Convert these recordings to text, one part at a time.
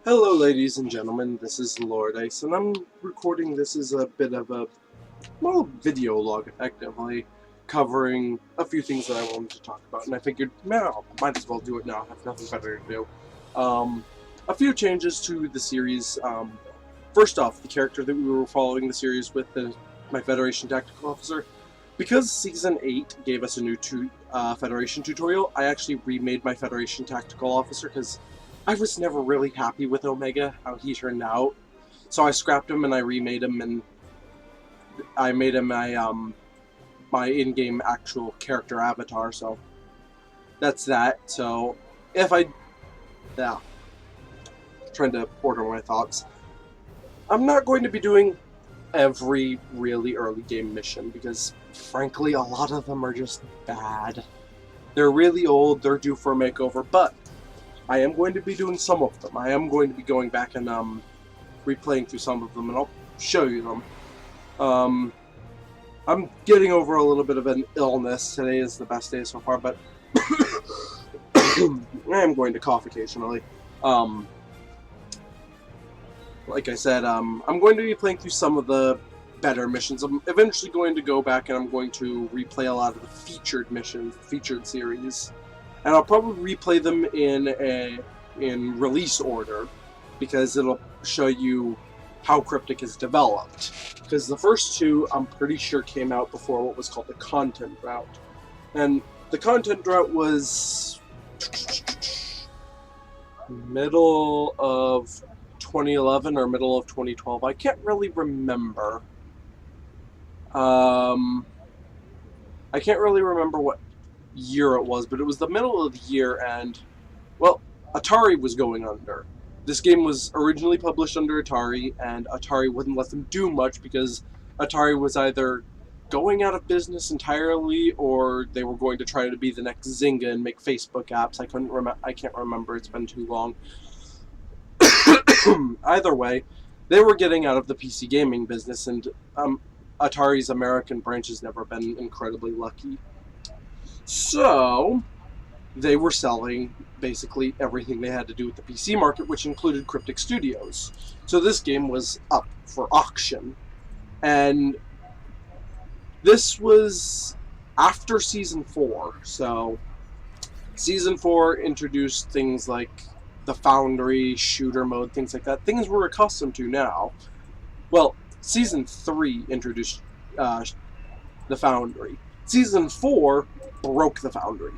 Hello ladies and gentlemen, this is Lord Ice, and I'm recording this as a bit of a, well, video log effectively, covering a few things that I wanted to talk about, and I figured, well, might as well do it now, I have nothing better to do. A few changes to the series. First off, the character that we were following the series with, my Federation Tactical Officer, because Season 8 gave us a new Federation tutorial, I actually remade my Federation Tactical Officer, because I was never really happy with Omega, how he turned out. So I scrapped him and I remade him, and I made him my in-game actual character avatar, so that's that. So yeah, trying to order my thoughts. I'm not going to be doing every really early game mission, because frankly a lot of them are just bad. They're really old, they're due for a makeover, but I am going to be doing some of them. I am going to be going back and replaying through some of them, and I'll show you them. I'm getting over a little bit of an illness. Today is the best day so far, but I am going to cough occasionally. Like I said, I'm going to be playing through some of the better missions. I'm eventually going to go back and I'm going to replay a lot of the featured missions, featured series. And I'll probably replay them in release order, because it'll show you how Cryptic is developed. Because the first two, I'm pretty sure, came out before what was called the Content Drought. And the Content Drought was middle of 2011 or middle of 2012. I can't really remember. I can't really remember what year it was, but it was the middle of the year, and, well, Atari was going under. This game was originally published under Atari, and Atari wouldn't let them do much because Atari was either going out of business entirely, or they were going to try to be the next Zynga and make Facebook apps. I can't remember, it's been too long. Either way, they were getting out of the PC gaming business, and Atari's American branch has never been incredibly lucky. So, they were selling basically everything they had to do with the PC market, which included Cryptic Studios. So this game was up for auction. And this was after Season 4. So, Season 4 introduced things like the Foundry, shooter mode, things like that. Things we're accustomed to now. Well, Season 3 introduced the Foundry. Season 4 broke the Foundry.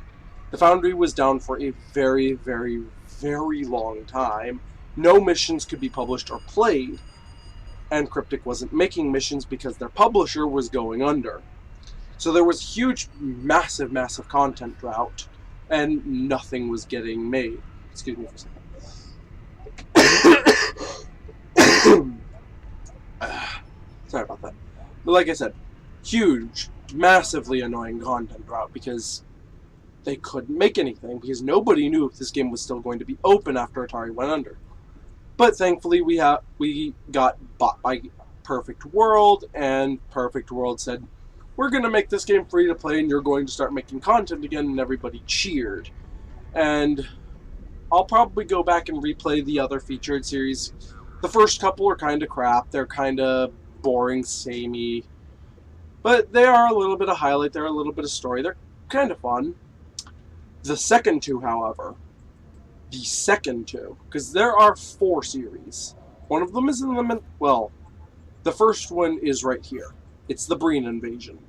The Foundry was down for a very, very, very long time. No missions could be published or played, and Cryptic wasn't making missions because their publisher was going under. So there was huge, massive, massive content drought, and nothing was getting made. Excuse me for a second. Sorry about that. But like I said, huge, massively annoying content drought, because they couldn't make anything, because nobody knew if this game was still going to be open after Atari went under. But thankfully we got bought by Perfect World, and Perfect World said, we're going to make this game free to play and you're going to start making content again, and everybody cheered. And I'll probably go back and replay the other featured series. The first couple are kind of crap, they're kind of boring, samey. But they are a little bit of highlight, they're a little bit of story, they're kind of fun. The second two, however, because there are 4 series. One of them is in the, well, the first one is right here. It's the Breen Invasion.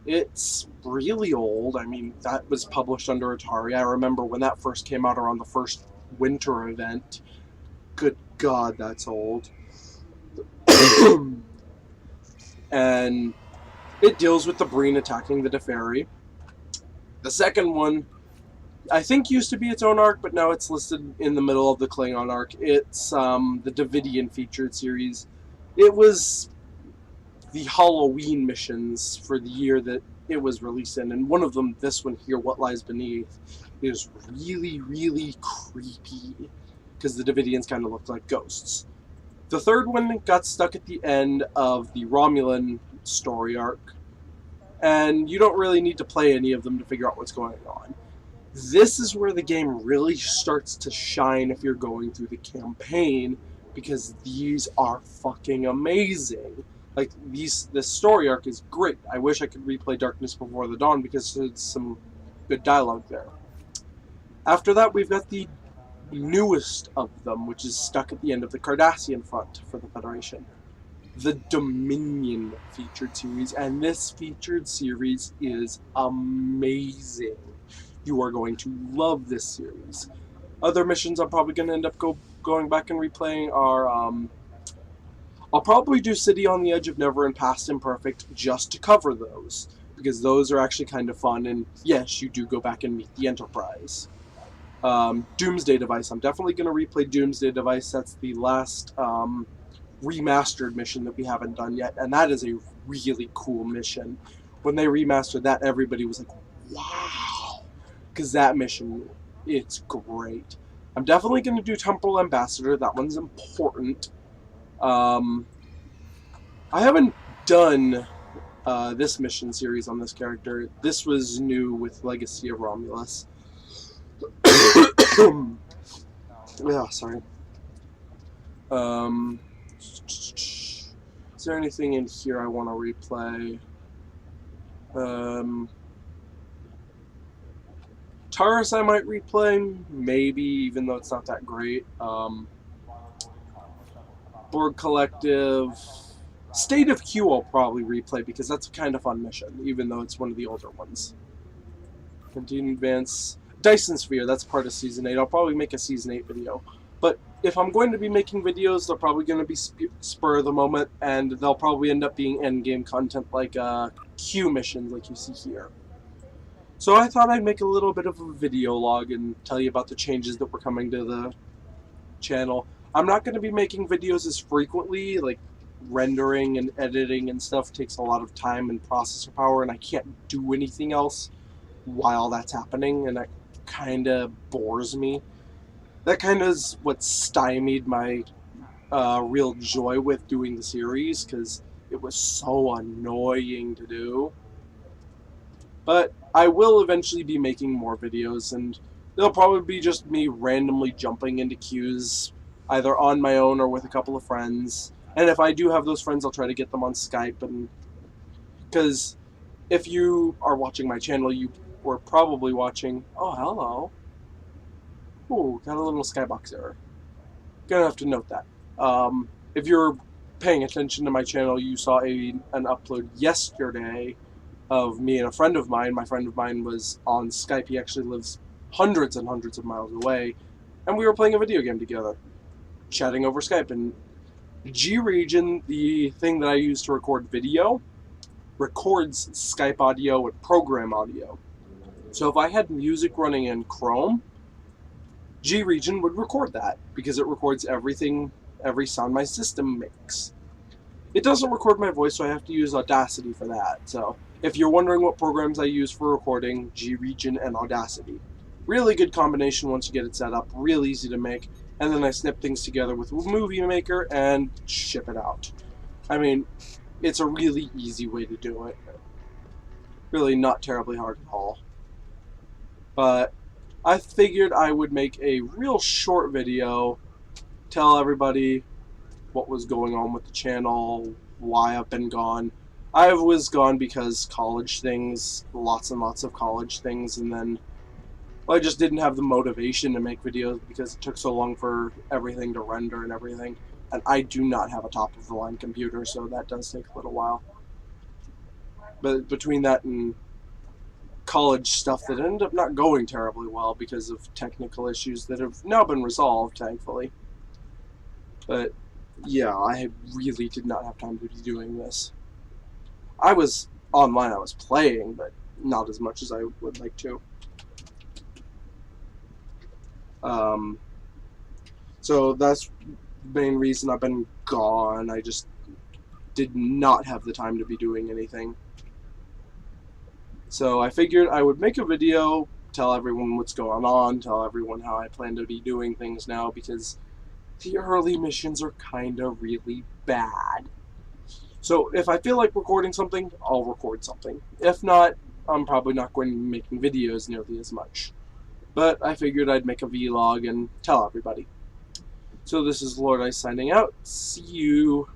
It's really old. I mean, that was published under Atari. I remember when that first came out around the first winter event. Good God, that's old. And it deals with the Breen attacking the Deferi. The second one, I think, used to be its own arc, but now it's listed in the middle of the Klingon arc. It's the Davidian featured series. It was the Halloween missions for the year that it was released in, and one of them, this one here, What Lies Beneath, is really, really creepy, because the Davidians kind of looked like ghosts. The third one got stuck at the end of the Romulan story arc, and you don't really need to play any of them to figure out what's going on. This is where the game really starts to shine if you're going through the campaign, because these are fucking amazing. Like, this story arc is great. I wish I could replay Darkness Before the Dawn because there's some good dialogue there. After that, we've got the newest of them, which is stuck at the end of the Cardassian front for the Federation. The Dominion featured series, and this featured series is amazing. You are going to love this series. Other missions I'm probably going to end up going back and replaying are, I'll probably do City on the Edge of Never and Past Imperfect just to cover those, because those are actually kind of fun, and yes, you do go back and meet the Enterprise. Doomsday Device, I'm definitely going to replay Doomsday Device. That's the last remastered mission that we haven't done yet, and that is a really cool mission. When they remastered that, everybody was like, wow, because that mission, it's great. I'm definitely going to do Temporal Ambassador. That one's important. I haven't done this mission series on this character. This was new with Legacy of Romulus. Yeah, sorry. Is there anything in here I want to replay? Taurus I might replay, maybe, even though it's not that great. Borg Collective. State of Q I'll probably replay because that's a kind of fun mission, even though it's one of the older ones. Continue Advance. Dyson Sphere, that's part of Season 8. I'll probably make a Season 8 video. But if I'm going to be making videos, they're probably going to be spur of the moment, and they'll probably end up being endgame content like Q missions like you see here. So I thought I'd make a little bit of a video log and tell you about the changes that were coming to the channel. I'm not going to be making videos as frequently, like rendering and editing and stuff takes a lot of time and processor power, and I can't do anything else while that's happening, and that kind of bores me. That kind of is what stymied my real joy with doing the series, because it was so annoying to do. But I will eventually be making more videos, and they'll probably be just me randomly jumping into queues, either on my own or with a couple of friends. And if I do have those friends, I'll try to get them on Skype. And because if you are watching my channel, you were probably watching... Oh, hello. Ooh, got a little skybox error. Gonna have to note that. If you're paying attention to my channel, you saw an upload yesterday of me and a friend of mine. My friend of mine was on Skype. He actually lives hundreds and hundreds of miles away, and we were playing a video game together, chatting over Skype. And G-Region, the thing that I use to record video, records Skype audio and program audio. So if I had music running in Chrome, G-Region would record that, because it records everything, every sound my system makes. It doesn't record my voice, so I have to use Audacity for that. So if you're wondering what programs I use for recording, G-Region and Audacity. Really good combination once you get it set up, real easy to make, and then I snip things together with Movie Maker and ship it out. I mean, it's a really easy way to do it. Really not terribly hard at all. But I figured I would make a real short video, tell everybody what was going on with the channel, why I've been gone. I was gone because college things, lots and lots of college things, and then I just didn't have the motivation to make videos because it took so long for everything to render and everything. And I do not have a top-of-the-line computer, so that does take a little while. But between that and college stuff that ended up not going terribly well because of technical issues that have now been resolved, thankfully. But yeah, I really did not have time to be doing this. I was online, I was playing, but not as much as I would like to. So that's the main reason I've been gone. I just did not have the time to be doing anything. So I figured I would make a video, tell everyone what's going on, tell everyone how I plan to be doing things now, because the early missions are kind of really bad. So if I feel like recording something, I'll record something. If not, I'm probably not going to be making videos nearly as much. but I figured I'd make a vlog and tell everybody. So this is Lord Ice signing out. See you